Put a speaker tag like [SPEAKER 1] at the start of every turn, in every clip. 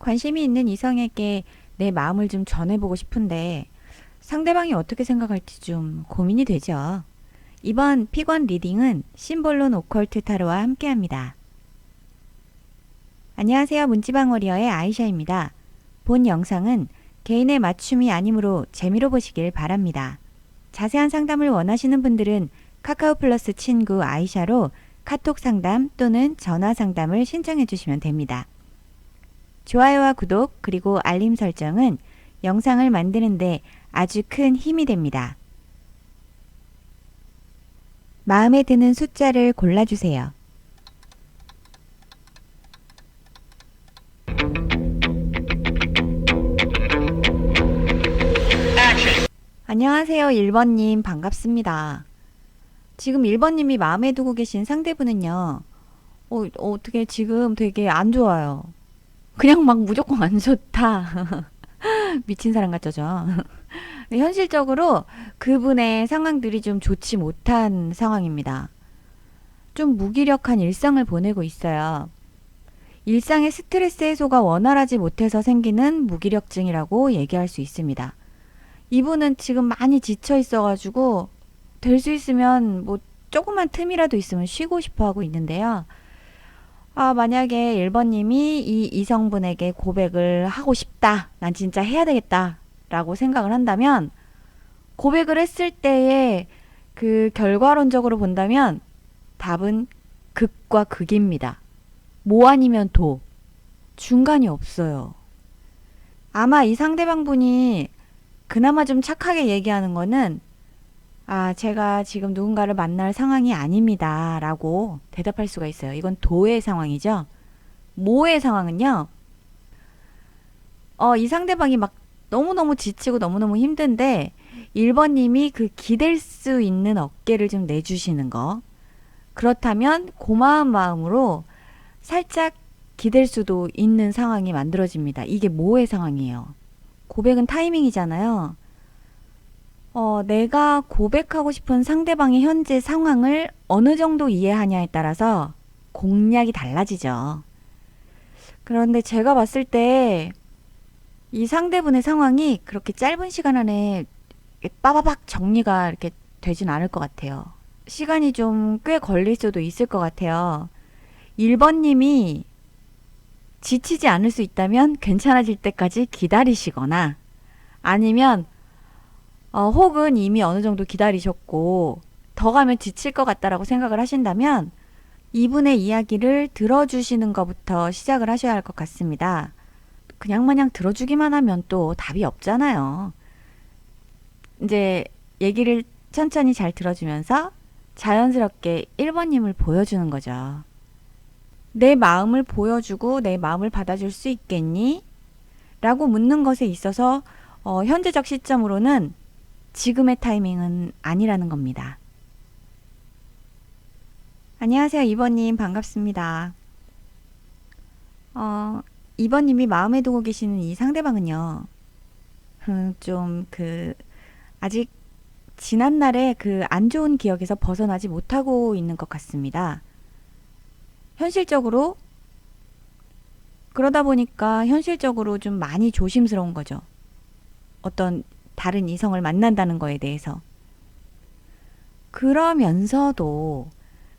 [SPEAKER 1] 관심이 있는 이성에게 내 마음을 좀 전해보고 싶은데 상대방이 어떻게 생각할지 좀 고민이 되죠. 이번 픽원 리딩은 심볼론 오컬트 타로와 함께합니다. 안녕하세요. 문지방 워리어의 아이샤입니다. 본 영상은 개인의 맞춤이 아니므로 재미로 보시길 바랍니다. 자세한 상담을 원하시는 분들은 카카오 플러스 친구 아이샤로 카톡 상담 또는 전화 상담을 신청해 주시면 됩니다. 좋아요와 구독 그리고 알림 설정은 영상을 만드는데 아주 큰 힘이 됩니다. 마음에 드는 숫자를 골라주세요. 안녕하세요. 1번님 반갑습니다. 지금 1번님이 마음에 두고 계신 상대분은요. 어떻게 지금 되게 안 좋아요. 그냥 막 무조건 안 좋다. 미친 사람 같죠, 저. 현실적으로 그분의 상황들이 좀 좋지 못한 상황입니다. 좀 무기력한 일상을 보내고 있어요. 일상의 스트레스 해소가 원활하지 못해서 생기는 무기력증이라고 얘기할 수 있습니다. 이분은 지금 많이 지쳐 있어가지고 될 수 있으면 뭐 조그만 틈이라도 있으면 쉬고 싶어 하고 있는데요. 만약에 1번님이 이 이성분에게 고백을 하고 싶다. 난 진짜 해야 되겠다. 라고 생각을 한다면 고백을 했을 때의 그 결과론적으로 본다면 답은 극과 극입니다. 모 아니면 도. 중간이 없어요. 아마 이 상대방분이 그나마 좀 착하게 얘기하는 거는 제가 지금 누군가를 만날 상황이 아닙니다. 라고 대답할 수가 있어요. 이건 도의 상황이죠. 모의 상황은요. 이 상대방이 막 너무너무 지치고 너무너무 힘든데 1번님이 그 기댈 수 있는 어깨를 좀 내주시는 거. 그렇다면 고마운 마음으로 살짝 기댈 수도 있는 상황이 만들어집니다. 이게 모의 상황이에요. 고백은 타이밍이잖아요. 내가 고백하고 싶은 상대방의 현재 상황을 어느 정도 이해하냐에 따라서 공략이 달라지죠. 그런데 제가 봤을 때 이 상대분의 상황이 그렇게 짧은 시간 안에 빠바박 정리가 이렇게 되진 않을 것 같아요. 시간이 좀 꽤 걸릴 수도 있을 것 같아요. 1번님이 지치지 않을 수 있다면 괜찮아질 때까지 기다리시거나 아니면 혹은 이미 어느 정도 기다리셨고 더 가면 지칠 것 같다라고 생각을 하신다면 이분의 이야기를 들어주시는 것부터 시작을 하셔야 할 것 같습니다. 그냥 마냥 들어주기만 하면 또 답이 없잖아요. 이제 얘기를 천천히 잘 들어주면서 자연스럽게 1번님을 보여주는 거죠. 내 마음을 보여주고 내 마음을 받아줄 수 있겠니? 라고 묻는 것에 있어서 현재적 시점으로는 지금의 타이밍은 아니라는 겁니다. 안녕하세요. 2번님 반갑습니다. 2번님이 마음에 두고 계시는 이 상대방은요. 아직 지난날의 그 안 좋은 기억에서 벗어나지 못하고 있는 것 같습니다. 현실적으로 그러다 보니까 현실적으로 좀 많이 조심스러운 거죠. 어떤 다른 이성을 만난다는 거에 대해서. 그러면서도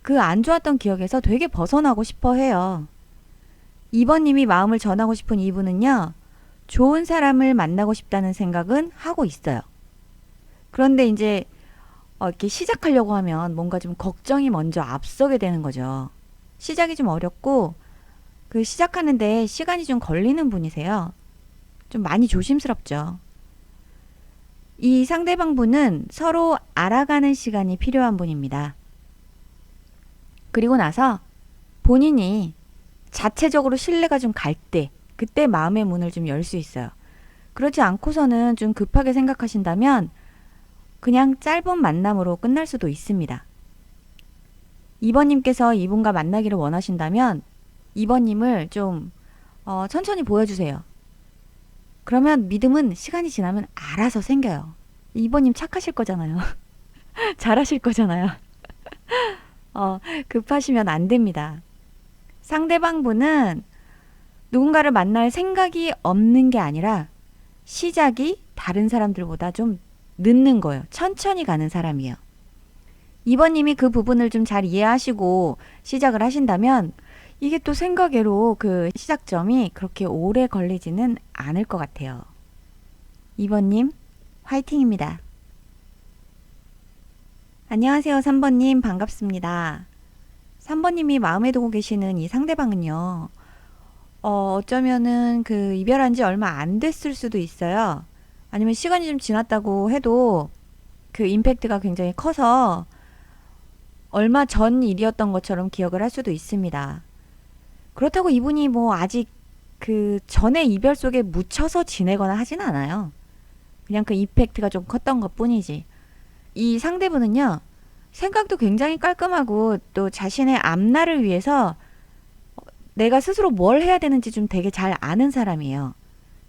[SPEAKER 1] 그 안 좋았던 기억에서 되게 벗어나고 싶어 해요. 2번님이 마음을 전하고 싶은 이분은요. 좋은 사람을 만나고 싶다는 생각은 하고 있어요. 그런데 이제 이렇게 시작하려고 하면 뭔가 좀 걱정이 먼저 앞서게 되는 거죠. 시작이 좀 어렵고 그 시작하는데 시간이 좀 걸리는 분이세요. 좀 많이 조심스럽죠. 이 상대방 분은 서로 알아가는 시간이 필요한 분입니다. 그리고 나서 본인이 자체적으로 신뢰가 좀 갈 때, 그때 마음의 문을 좀 열 수 있어요. 그렇지 않고서는 좀 급하게 생각하신다면 그냥 짧은 만남으로 끝날 수도 있습니다. 2번님께서 이분과 만나기를 원하신다면 2번님을 좀 천천히 보여주세요. 그러면 믿음은 시간이 지나면 알아서 생겨요. 2번님 착하실 거잖아요. 잘하실 거잖아요. 급하시면 안 됩니다. 상대방 분은 누군가를 만날 생각이 없는 게 아니라 시작이 다른 사람들보다 좀 늦는 거예요. 천천히 가는 사람이에요. 2번님이 그 부분을 좀 잘 이해하시고 시작을 하신다면 이게 또 생각외로 그 시작점이 그렇게 오래 걸리지는 않을 것 같아요. 2번님, 화이팅입니다. 안녕하세요. 3번님, 반갑습니다. 3번님이 마음에 두고 계시는 이 상대방은요, 어쩌면은 그 이별한 지 얼마 안 됐을 수도 있어요. 아니면 시간이 좀 지났다고 해도 그 임팩트가 굉장히 커서 얼마 전 일이었던 것처럼 기억을 할 수도 있습니다. 그렇다고 이분이 뭐 아직 그 전에 이별 속에 묻혀서 지내거나 하진 않아요. 그냥 그 임팩트가 좀 컸던 것 뿐이지. 이 상대분은요, 생각도 굉장히 깔끔하고 또 자신의 앞날을 위해서 내가 스스로 뭘 해야 되는지 좀 되게 잘 아는 사람이에요.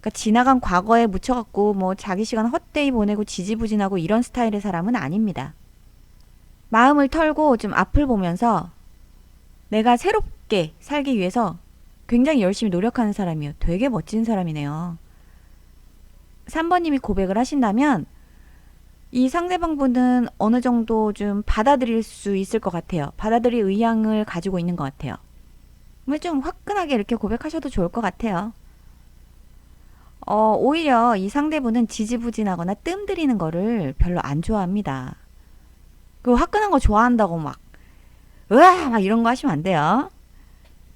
[SPEAKER 1] 그러니까 지나간 과거에 묻혀갖고 뭐 자기 시간 헛되이 보내고 지지부진하고 이런 스타일의 사람은 아닙니다. 마음을 털고 좀 앞을 보면서 내가 새롭게 살기 위해서 굉장히 열심히 노력하는 사람이에요. 되게 멋진 사람이네요. 3번님이 고백을 하신다면 이 상대방분은 어느 정도 좀 받아들일 수 있을 것 같아요. 받아들일 의향을 가지고 있는 것 같아요. 좀 화끈하게 이렇게 고백하셔도 좋을 것 같아요. 오히려 이 상대분은 지지부진하거나 뜸들이는 거를 별로 안 좋아합니다. 그 화끈한 거 좋아한다고 막 으아 막 이런 거 하시면 안 돼요.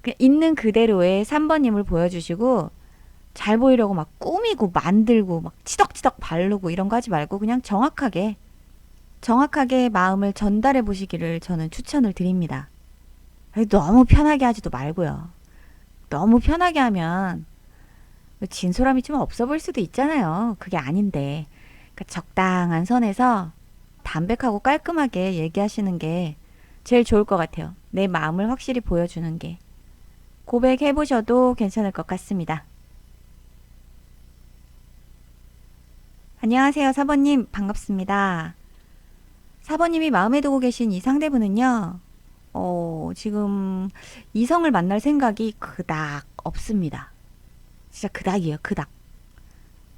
[SPEAKER 1] 그냥 있는 그대로의 3번님을 보여주시고 잘 보이려고 막 꾸미고 만들고 막 치덕치덕 바르고 이런 거 하지 말고 그냥 정확하게 마음을 전달해 보시기를 저는 추천을 드립니다. 너무 편하게 하지도 말고요. 너무 편하게 하면 진솔함이 좀 없어 보일 수도 있잖아요. 그게 아닌데. 그러니까 적당한 선에서 담백하고 깔끔하게 얘기하시는 게 제일 좋을 것 같아요. 내 마음을 확실히 보여주는 게. 고백해 보셔도 괜찮을 것 같습니다. 안녕하세요. 4번님 반갑습니다. 4번님이 마음에 두고 계신 이 상대분은요. 지금 이성을 만날 생각이 그닥 없습니다. 진짜 그닥이에요. 그닥.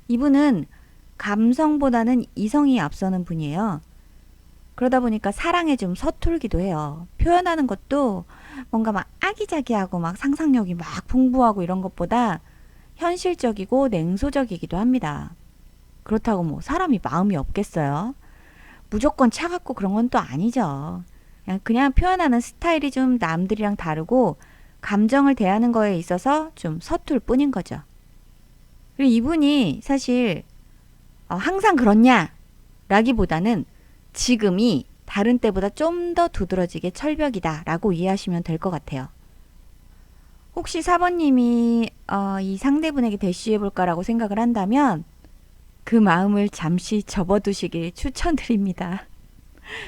[SPEAKER 1] 이분은 감성보다는 이성이 앞서는 분이에요. 그러다 보니까 사랑에 좀 서툴기도 해요. 표현하는 것도 뭔가 막 아기자기하고 막 상상력이 막 풍부하고 이런 것보다 현실적이고 냉소적이기도 합니다. 그렇다고 뭐 사람이 마음이 없겠어요? 무조건 차갑고 그런 건 또 아니죠. 그냥 표현하는 스타일이 좀 남들이랑 다르고 감정을 대하는 거에 있어서 좀 서툴 뿐인 거죠. 그리고 이분이 사실 항상 그렇냐? 라기보다는 지금이 다른 때보다 좀 더 두드러지게 철벽이다 라고 이해하시면 될 것 같아요. 혹시 4번님이 이 상대분에게 대시해볼까라고 생각을 한다면 그 마음을 잠시 접어두시길 추천드립니다.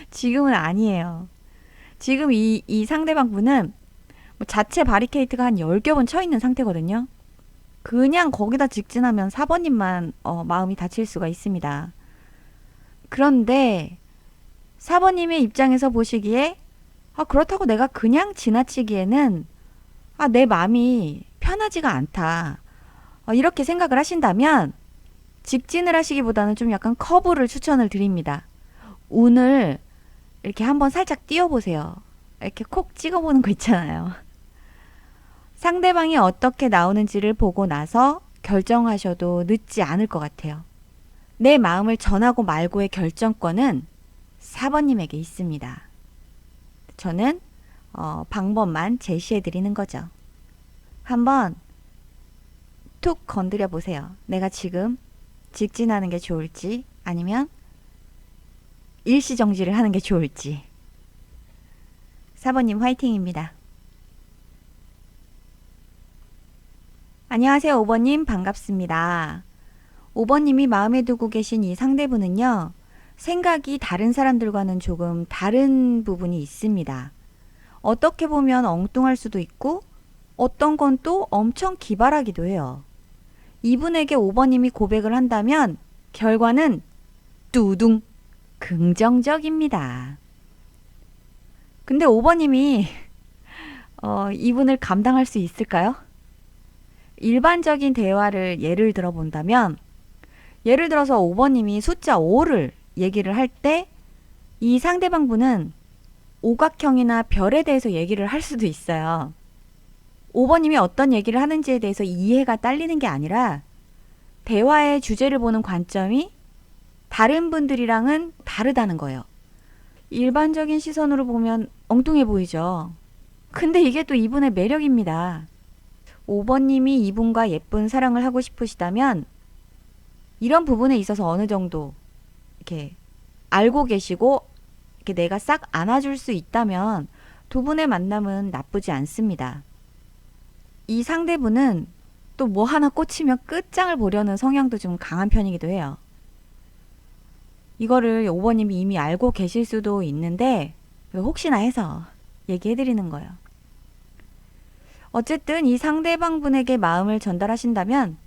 [SPEAKER 1] 지금은 아니에요. 지금 이 상대방 분은 뭐 자체 바리케이트가 한 10겹은 쳐 있는 상태거든요. 그냥 거기다 직진하면 4번님만 마음이 다칠 수가 있습니다. 그런데 4번님의 입장에서 보시기에 그렇다고 내가 그냥 지나치기에는 내 마음이 편하지가 않다. 이렇게 생각을 하신다면 직진을 하시기보다는 좀 약간 커브를 추천을 드립니다. 운을 이렇게 한번 살짝 띄워보세요. 이렇게 콕 찍어보는 거 있잖아요. 상대방이 어떻게 나오는지를 보고 나서 결정하셔도 늦지 않을 것 같아요. 내 마음을 전하고 말고의 결정권은 4번님에게 있습니다. 저는 방법만 제시해 드리는 거죠. 한번 툭 건드려 보세요. 내가 지금 직진하는 게 좋을지 아니면 일시정지를 하는 게 좋을지. 4번님 화이팅입니다. 안녕하세요. 5번님 반갑습니다. 5번님이 마음에 두고 계신 이 상대분은요. 생각이 다른 사람들과는 조금 다른 부분이 있습니다. 어떻게 보면 엉뚱할 수도 있고 어떤 건 또 엄청 기발하기도 해요. 이분에게 5번님이 고백을 한다면 결과는 뚜둥 긍정적입니다. 근데 5번님이 이분을 감당할 수 있을까요? 일반적인 대화를 예를 들어 본다면, 예를 들어서 5번님이 숫자 5를 얘기를 할 때 이 상대방 분은 오각형이나 별에 대해서 얘기를 할 수도 있어요. 5번님이 어떤 얘기를 하는지에 대해서 이해가 딸리는 게 아니라 대화의 주제를 보는 관점이 다른 분들이랑은 다르다는 거예요. 일반적인 시선으로 보면 엉뚱해 보이죠. 근데 이게 또 이분의 매력입니다. 5번님이 이분과 예쁜 사랑을 하고 싶으시다면 이런 부분에 있어서 어느 정도 이렇게 알고 계시고 이렇게 내가 싹 안아줄 수 있다면 두 분의 만남은 나쁘지 않습니다. 이 상대분은 또 뭐 하나 꽂히면 끝장을 보려는 성향도 좀 강한 편이기도 해요. 이거를 5번님이 이미 알고 계실 수도 있는데 혹시나 해서 얘기해드리는 거예요. 어쨌든 이 상대방 분에게 마음을 전달하신다면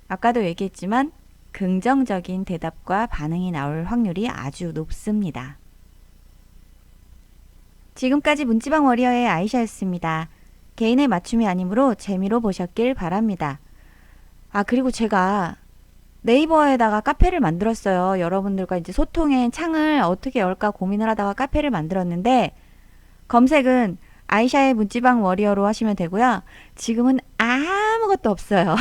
[SPEAKER 1] 아까도 얘기했지만 긍정적인 대답과 반응이 나올 확률이 아주 높습니다. 지금까지 문지방 워리어의 아이샤였습니다. 개인의 맞춤이 아니므로 재미로 보셨길 바랍니다. 그리고 제가 네이버에다가 카페를 만들었어요. 여러분들과 이제 소통의 창을 어떻게 열까 고민을 하다가 카페를 만들었는데 검색은 아이샤의 문지방 워리어로 하시면 되고요. 지금은 아무것도 없어요.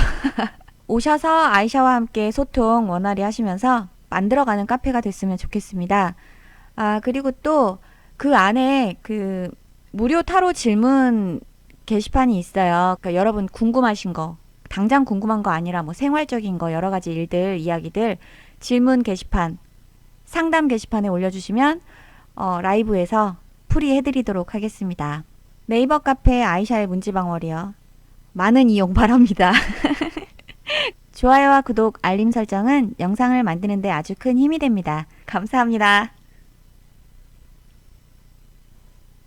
[SPEAKER 1] 오셔서 아이샤와 함께 소통 원활히 하시면서 만들어가는 카페가 됐으면 좋겠습니다. 그리고 또 그 안에 그 무료 타로 질문 게시판이 있어요. 그러니까 여러분 궁금하신 거, 당장 궁금한 거 아니라 뭐 생활적인 거, 여러 가지 일들, 이야기들 질문 게시판, 상담 게시판에 올려주시면 라이브에서 풀이해드리도록 하겠습니다. 네이버 카페 아이샤의 문지방 워리어 많은 이용 바랍니다. 좋아요와 구독, 알림 설정은 영상을 만드는 데 아주 큰 힘이 됩니다. 감사합니다.